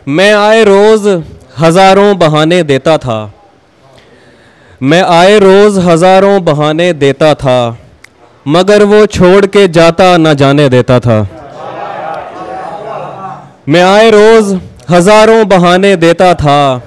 मैं आए रोज़ हज़ारों बहाने देता था, मैं आए रोज़ हज़ारों बहाने देता था, मगर वो छोड़ के जाता न जाने देता था। मैं आए रोज़ हज़ारों बहाने देता था,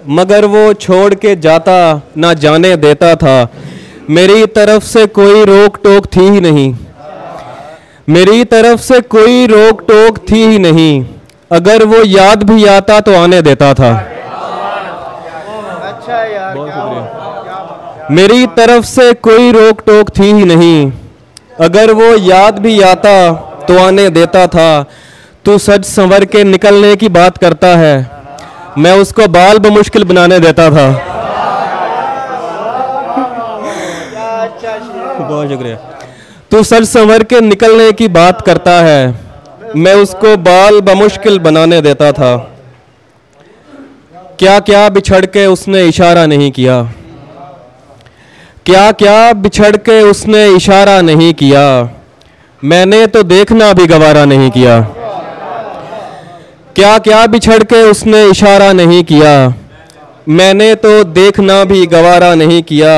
मगर वो छोड़ के जाता न जाने देता था। मेरी तरफ से कोई रोक टोक थी ही नहीं, मेरी तरफ से कोई रोक टोक थी ही नहीं, अगर वो याद भी आता तो आने देता था। अच्छा यार, बहुत शुक्रिया। मेरी तरफ से कोई रोक टोक थी ही नहीं, अगर वो याद भी आता तो आने देता था। तू सज संवर के निकलने की बात करता है, मैं उसको बाल बमुश्किल बनाने देता था। बहुत शुक्रिया। तू सज संवर के निकलने की बात करता है, मैं उसको बाल बमुश्किल बनाने देता था। क्या क्या बिछड़ के उसने इशारा नहीं किया, क्या क्या बिछड़ के उसने इशारा नहीं किया, मैंने तो देखना भी गवारा नहीं किया। क्या क्या बिछड़ के उसने इशारा नहीं किया, मैंने तो देखना भी गवारा नहीं किया।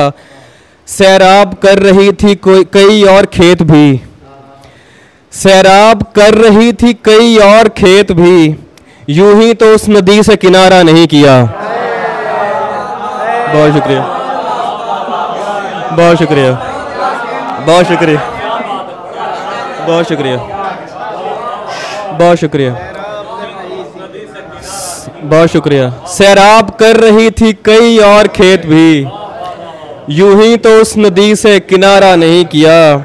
सैराब कर रही थी कई और खेत भी, सैराब कर रही थी कई और खेत भी, यूं ही तो उस नदी से किनारा नहीं किया। बहुत शुक्रिया, बहुत शुक्रिया, बहुत शुक्रिया, बहुत शुक्रिया, बहुत शुक्रिया, बहुत शुक्रिया। सैराब कर रही थी कई और खेत भी, यूं ही तो उस नदी से किनारा नहीं किया।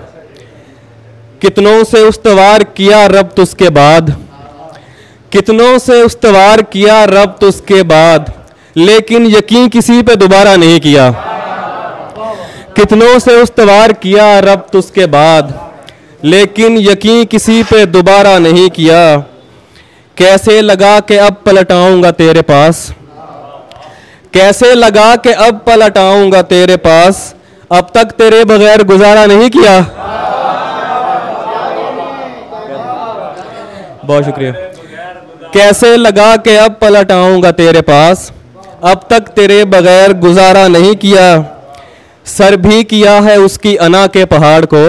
कितनों से उस्तवार किया रब्त उसके बाद, कितनों से उस्तवार किया रब्त उसके बाद, लेकिन यकीन किसी पे दोबारा नहीं किया। कितनों से उस्तवार किया रब्त उसके बाद, लेकिन यकीन किसी पे दोबारा नहीं किया। कैसे लगा के अब पलट आऊंगा तेरे पास, कैसे लगा के अब पलट आऊंगा तेरे पास, अब तक तेरे बगैर गुजारा नहीं किया। बहुत शुक्रिया। कैसे लगा के अब पलट आऊंगा तेरे पास, अब तक तेरे बगैर गुजारा नहीं किया। सर भी किया है उसकी अना के पहाड़ को,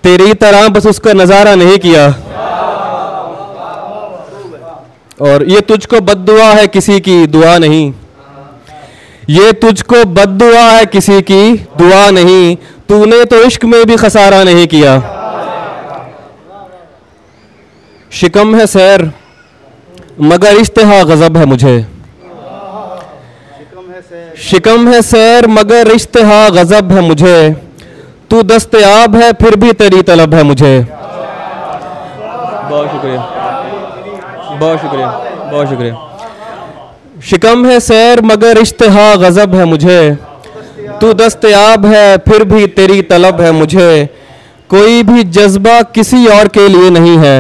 तेरी तरह बस उसका नजारा नहीं किया। और ये तुझको बद्दुआ है किसी की दुआ नहीं, ये तुझको बद्दुआ है किसी की दुआ नहीं, तूने तो इश्क में भी खसारा नहीं किया। शिकम है सैर मगर इश्तिहा गजब है मुझे, शिकम है सैर मगर इश्तिहा गजब है मुझे, तू दस्तयाब है फिर भी तेरी तलब है मुझे। बहुत शुक्रिया, बहुत शुक्रिया, बहुत शुक्रिया। शिकम है सैर मगर इश्तिहा गजब है मुझे, तू दस्तयाब है फिर भी तेरी तलब है मुझे। कोई भी जज्बा किसी और के लिए नहीं है,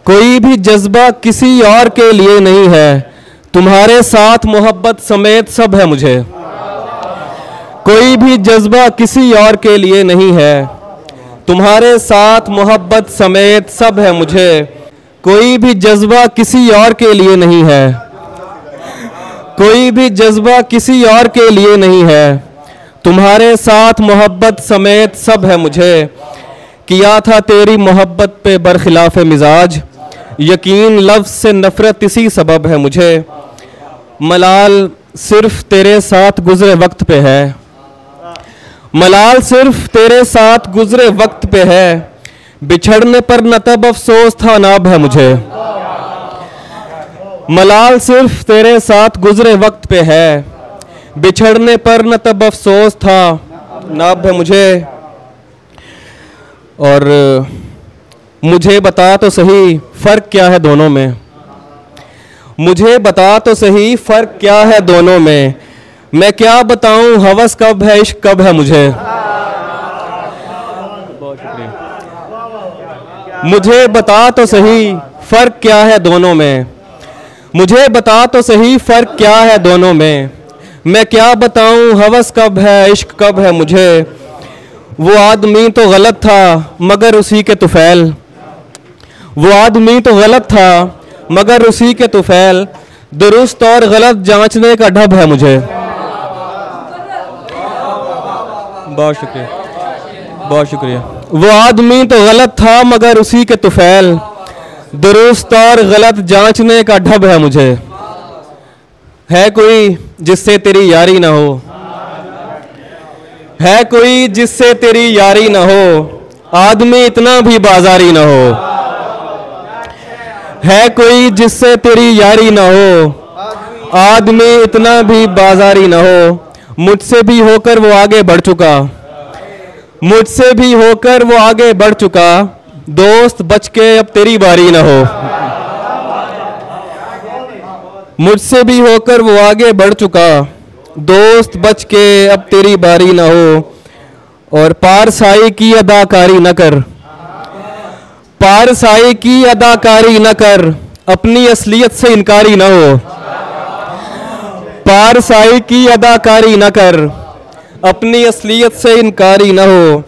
कोई भी जज्बा किसी और के लिए नहीं है, तुम्हारे साथ मोहब्बत समेत सब है मुझे। कोई भी जज्बा किसी और के लिए नहीं है, तुम्हारे साथ मोहब्बत समेत सब है मुझे। कोई भी जज्बा किसी और के लिए नहीं है, कोई भी जज्बा किसी और के लिए नहीं है, तुम्हारे साथ मोहब्बत समेत सब है मुझे। किया था तेरी मोहब्बत पे बरखिलाफ मिजाज, यकीन लफ्ज़ से नफ़रत इसी सबब है मुझे। मलाल सिर्फ तेरे साथ गुजरे वक्त पे है, मलाल सिर्फ तेरे साथ गुजरे वक्त पे है, बिछड़ने पर न तब अफसोस था नाब है मुझे। मलाल सिर्फ तेरे साथ गुजरे वक्त पे है, बिछड़ने पर न तब अफसोस था नाब है मुझे। और मुझे बता तो सही फ़र्क क्या है दोनों में, मुझे बता तो सही फ़र्क क्या है दोनों में, मैं क्या बताऊं हवस कब है इश्क कब है मुझे। बहुत शुक्रिया। मुझे बता तो सही फ़र्क क्या है दोनों में, मुझे बता तो सही फ़र्क क्या है दोनों में, मैं क्या बताऊं हवस कब है इश्क कब है मुझे। वो आदमी तो गलत था मगर उसी के तुफैल, वो आदमी तो गलत था मगर उसी के तुफैल, दुरुस्त और गलत जांचने का ढब है मुझे। बहुत शुक्रिया, बहुत शुक्रिया। वो आदमी तो गलत था मगर उसी के तुफैल, दुरुस्त और गलत जांचने का ढब है मुझे। है कोई जिससे तेरी यारी ना हो, है कोई जिससे तेरी यारी ना हो, आदमी इतना भी बाजारी ना हो। है कोई जिससे तेरी यारी ना हो, आदमी इतना भी बाजारी ना हो। मुझसे भी होकर वो आगे बढ़ चुका, मुझसे भी होकर वो आगे बढ़ चुका, दोस्त बच के अब तेरी बारी ना हो। मुझसे भी होकर वो आगे बढ़ चुका, दोस्त बच के अब तेरी बारी ना हो। और पारसाई की अदाकारी न कर, पारसाई की अदाकारी न कर, अपनी असलियत से इनकारी ना हो। पारसाई की अदाकारी न कर, अपनी असलियत से इनकारी न हो।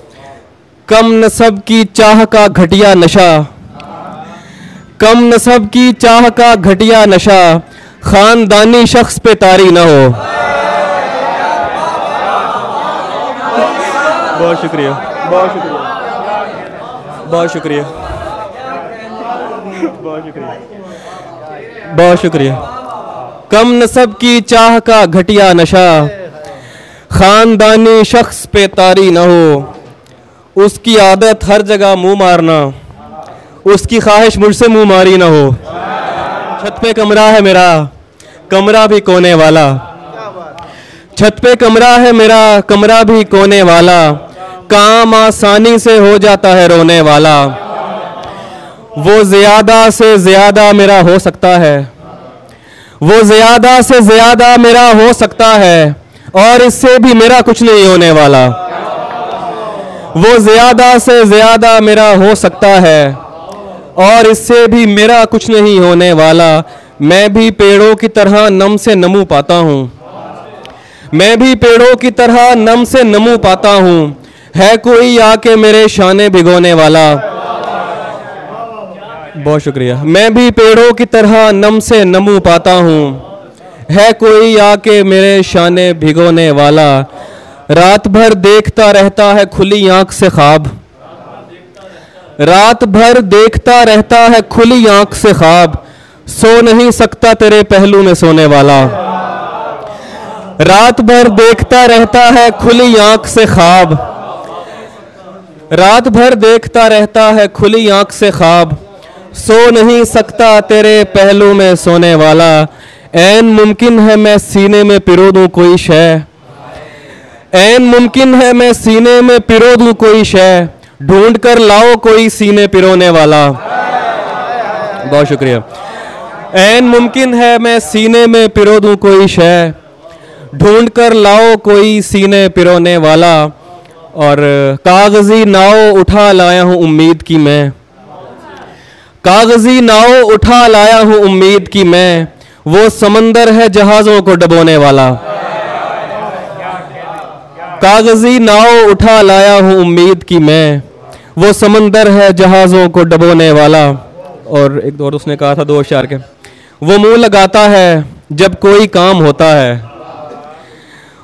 कम नसब की चाह का घटिया नशा, कम नसब की चाह का घटिया नशा, खानदानी शख्स पे तारी न हो। बहुत शुक्रिया, बहुत शुक्रिया, बहुत शुक्रिया, बहुत शुक्रिया, बहुत शुक्रिया। कम नसब की चाह का घटिया नशा, खानदानी शख्स पे तारी न हो। उसकी आदत हर जगह मुंह मारना, उसकी ख्वाहिश मुझसे मुंह मारी न हो। छत पे कमरा है मेरा, कमरा भी कोने वाला, छत पे कमरा है मेरा, कमरा भी कोने वाला, काम आसानी से हो जाता है रोने वाला। वो ज्यादा से ज्यादा मेरा हो सकता है, वो ज्यादा से ज्यादा मेरा हो सकता है, और इससे भी मेरा कुछ नहीं होने वाला। वो ज्यादा से ज्यादा मेरा हो सकता है, और इससे भी मेरा कुछ नहीं होने वाला। मैं भी पेड़ों की तरह नम से नमू पाता हूँ, मैं भी पेड़ों की तरह नम से नमू पाता हूँ। है कोई आके मेरे शाने भिगोने वाला। बहुत शुक्रिया। मैं भी पेड़ों की तरह नम से नमू पाता हूँ, है कोई आके मेरे शाने भिगोने वाला। रात भर देखता रहता है खुली आंख से ख्वाब, रात भर देखता रहता है खुली आंख से ख्वाब, सो नहीं सकता तेरे पहलू में सोने वाला। रात भर देखता रहता है खुली आंख से ख्वाब, रात भर देखता रहता है खुली आंख से ख्वाब, सो नहीं सकता तेरे पहलू में सोने वाला। ऐन मुमकिन है मैं सीने में पिरो दूं कोई शय, ऐन मुमकिन है मैं सीने में पिरो दूं कोई शय, ढूंढ कर लाओ कोई सीने पिरोने वाला। बहुत शुक्रिया। ऐन मुमकिन है मैं सीने में पिरो दूं कोई शय, ढूंढ कर लाओ कोई सीने पिरोने वाला। और कागजी नाव उठा लाया हूं उम्मीद की मैं, कागजी नाव उठा लाया हूं उम्मीद की मैं, वो समंदर है जहाजों को डुबोने वाला। कागजी नाव उठा लाया हूं उम्मीद की मैं, वो समंदर है जहाजों को डुबोने वाला। और एक दौर उसने कहा था दो अशार के, वो मुंह लगाता है जब कोई काम होता है,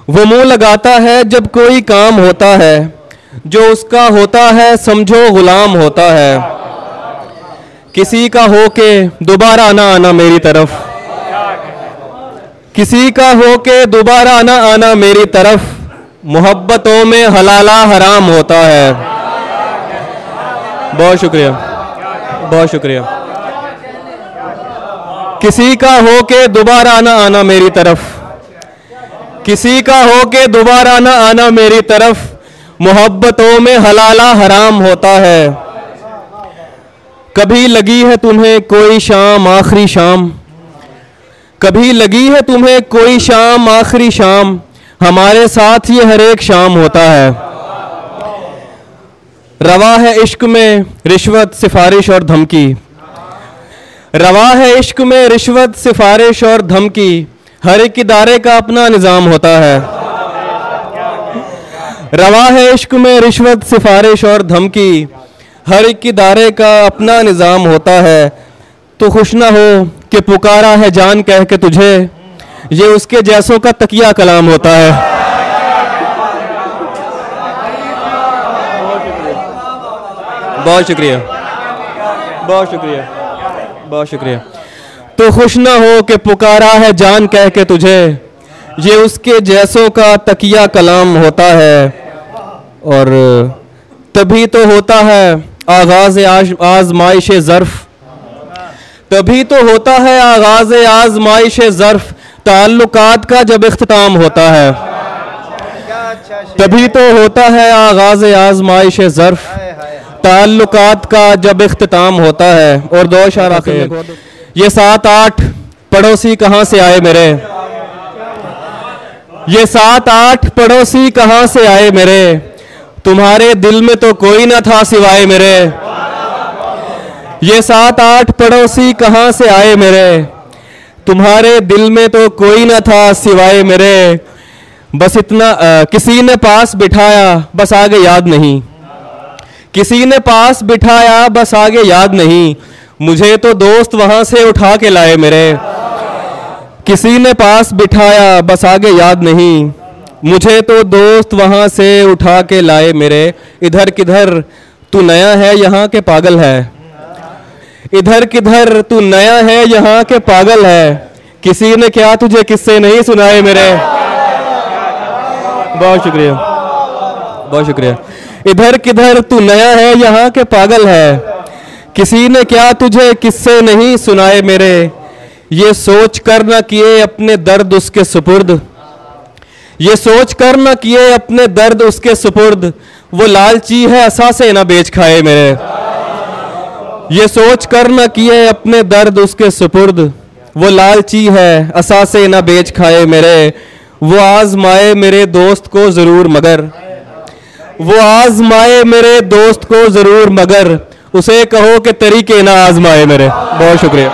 वो मुंह लगाता है जब कोई काम होता है, जो उसका होता है समझो गुलाम होता है। किसी का हो के दोबारा ना आना मेरी तरफ, किसी का हो के दोबारा ना आना मेरी तरफ, मोहब्बतों में हलाला हराम होता है। बहुत शुक्रिया, बहुत शुक्रिया। किसी का हो के दोबारा ना आना मेरी तरफ, किसी का हो के दोबारा ना आना मेरी तरफ, मोहब्बतों में हलाला हराम होता है। कभी लगी है तुम्हें कोई शाम आखिरी शाम, कभी लगी है तुम्हें कोई शाम आखिरी शाम, हमारे साथ ये हर एक शाम होता है। रवा है इश्क में रिश्वत सिफारिश और धमकी, रवा है इश्क में रिश्वत सिफारिश और धमकी, हर एक इदारे का अपना निज़ाम होता है। रवा है इश्क में रिश्वत सिफारिश और धमकी, हर एक इदारे का अपना निज़ाम होता है। तो खुश ना हो कि पुकारा है जान कह के तुझे, ये उसके जैसों का तकिया कलाम होता है। बहुत शुक्रिया, बहुत शुक्रिया, बहुत शुक्रिया। तो खुश ना हो कि पुकारा है जान कह के तुझे, ये उसके जैसों का तकिया कलाम होता है। और तभी तो होता है आगाज़ आज़माइश ज़र्फ़, तभी तो होता है आगाज़ आज़माइश ज़र्फ़, ताल्लुकात का जब इख्तिताम होता है। तभी तो होता है आगाज़ आज़माइश ज़र्फ़, ताल्लुकात का जब इख्तिताम होता है। और दो अशार आखिर में, ये 7-8 पड़ोसी कहाँ से आए मेरे, ये 7-8 पड़ोसी कहाँ से आए मेरे, तुम्हारे दिल में तो कोई ना था सिवाय मेरे। ये 7-8 पड़ोसी कहाँ से आए मेरे, तुम्हारे दिल में तो कोई ना था सिवाय मेरे। बस इतना किसी ने पास बिठाया बस आगे याद नहीं, किसी ने पास बिठाया बस आगे याद नहीं, मुझे तो दोस्त वहाँ से उठा के लाए मेरे। किसी ने पास बिठाया बस आगे याद नहीं, मुझे तो दोस्त वहाँ से उठा के लाए मेरे। इधर किधर तू नया है यहाँ के पागल है, इधर किधर तू नया है यहाँ के पागल है, किसी ने क्या तुझे किस्से नहीं सुनाए मेरे। बहुत शुक्रिया, बहुत शुक्रिया। इधर किधर तू नया है यहाँ के पागल है, किसी ने क्या तुझे किस्से नहीं सुनाए मेरे। ये सोच कर न किए अपने दर्द उसके सुपुर्द, ये सोच कर न किए अपने दर्द उसके सुपुर्द, वो लालची है असा से ना बेच खाए मेरे। ये सोच कर न किए अपने दर्द उसके सुपुर्द, वो लालची है असा से ना बेच खाए मेरे। वो आजमाए मेरे दोस्त को ज़रूर मगर, वो आजमाए मेरे दोस्त को ज़रूर मगर, उसे कहो कि तरीके ना आजमाए मेरे। बहुत शुक्रिया।